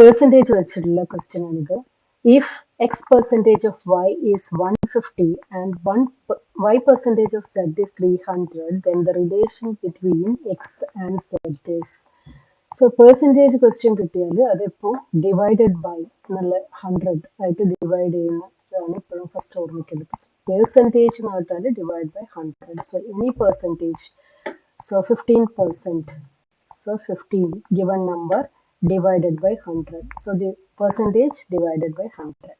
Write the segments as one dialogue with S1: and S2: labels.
S1: Percentage വെച്ചിട്ടുള്ള question ആണിത്. If X percentage of Y is 150 and y percentage of z is 300, then the relation between x and z is. So percentage question കിട്ടിയാൽ അതിപ്പോൾ divided by എന്നുള്ള 100 ആയിട്ട് divide ചെയ്യുന്നതാണ് ഇപ്പോഴും first ഓർമ്മിക്കേണ്ടത്. Percentage എന്ന് പറഞ്ഞാൽ divide by 100. So any percentage, so 15%, so 15 given number divided by 100. So the percentage divided by 100.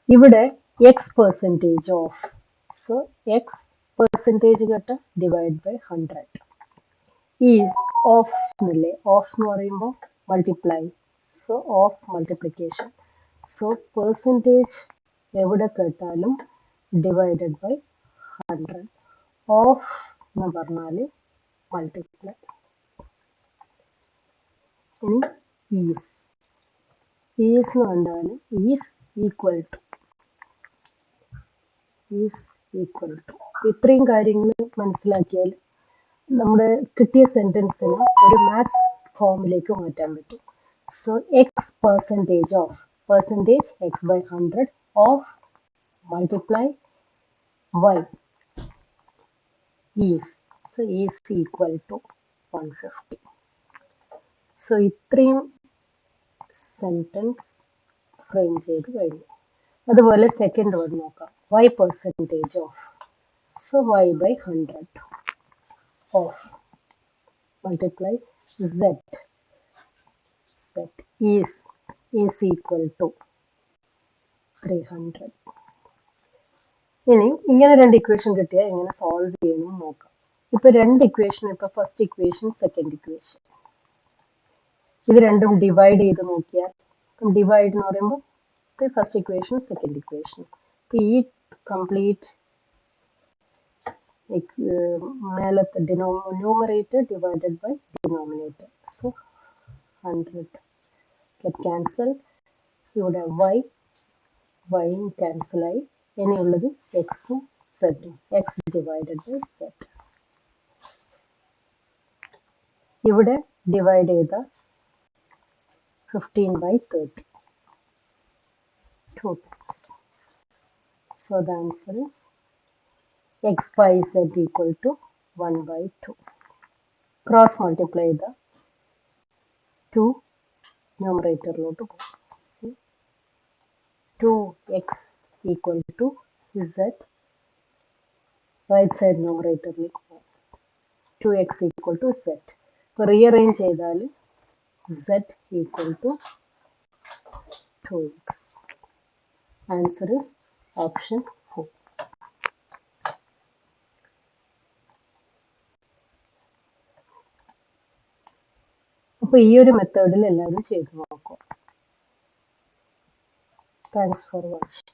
S1: ഇവിടെ x percentage of, so x percentage കെട്ട divide by 100 is of എന്നല്ലേ, of എന്ന് പറയുമ്പോൾ multiply, so of multiplication. So percentage എവിടെ കേട്ടാലും divided by 100, of എന്ന് പറഞ്ഞാൽ multiply. ഇനി ഈസ് എന്ന് പറഞ്ഞാൽ ഈസ് ഈക്വൽ ടു ഇത്രയും കാര്യങ്ങൾ മനസ്സിലാക്കിയാൽ നമ്മുടെ കിട്ടിയ സെന്റൻസിന് ഒരു മാത്സ് ഫോമിലേക്ക് മാറ്റാൻ പറ്റും. So X percentage of, percentage X by 100 of multiply Y is, so is equal to 150. സോ ഇത്രയും സെന്റൻസ് ഫ്രെയിം ചെയ്ത് കഴിഞ്ഞു. അതുപോലെ സെക്കൻഡ് വേർഡ് നോക്കാം. y percentage of, so y by 100 of multiply z is equal to 300. ഇനി ഇങ്ങനെ രണ്ട് equation കിട്ടിയാൽ എങ്ങനെ സോൾവ് ചെയ്യണം നോക്കാം. ഇപ്പൊ രണ്ട് ഇക്വേഷൻ, ഇപ്പൊ ഫസ്റ്റ് ഇക്വേഷൻ സെക്കൻഡ് ഇക്വേഷൻ, ഇത് രണ്ടും ഡിവൈഡ് ചെയ്ത് നോക്കിയാൽ, ഡിവൈഡ് എന്ന് പറയുമ്പോൾ ഫസ്റ്റ് ഇക്വേഷൻ സെക്കൻഡ് ഇക്വേഷൻ, ഈ കംപ്ലീറ്റ് മേലത്തെ numerator divided by denominator, so 100 get cancel. ഇവിടെ വൈയും ക്യാൻസൽ ആയി, ഇനിയുള്ളത് എക്സും സെറ്റും, എക്സ് ഡിവൈഡഡ് ബൈ സെറ്റ്. ഇവിടെ ഡിവൈഡ് ചെയ്ത 15 by 30, 2 times. So the answer is x by z equal to 1 by 2. Cross multiply the 2 numerator lotu. So 2x equal to z, right side numerator like 2x equal to z. So rearrange ചെയ്താൽ z equal to 2x. Answer is option 4. അപ്പോൾ ഈ ഒരു മെത്തേഡിൽ എല്ലാവരും ചെയ്തു നോക്കുക. Thanks for watching.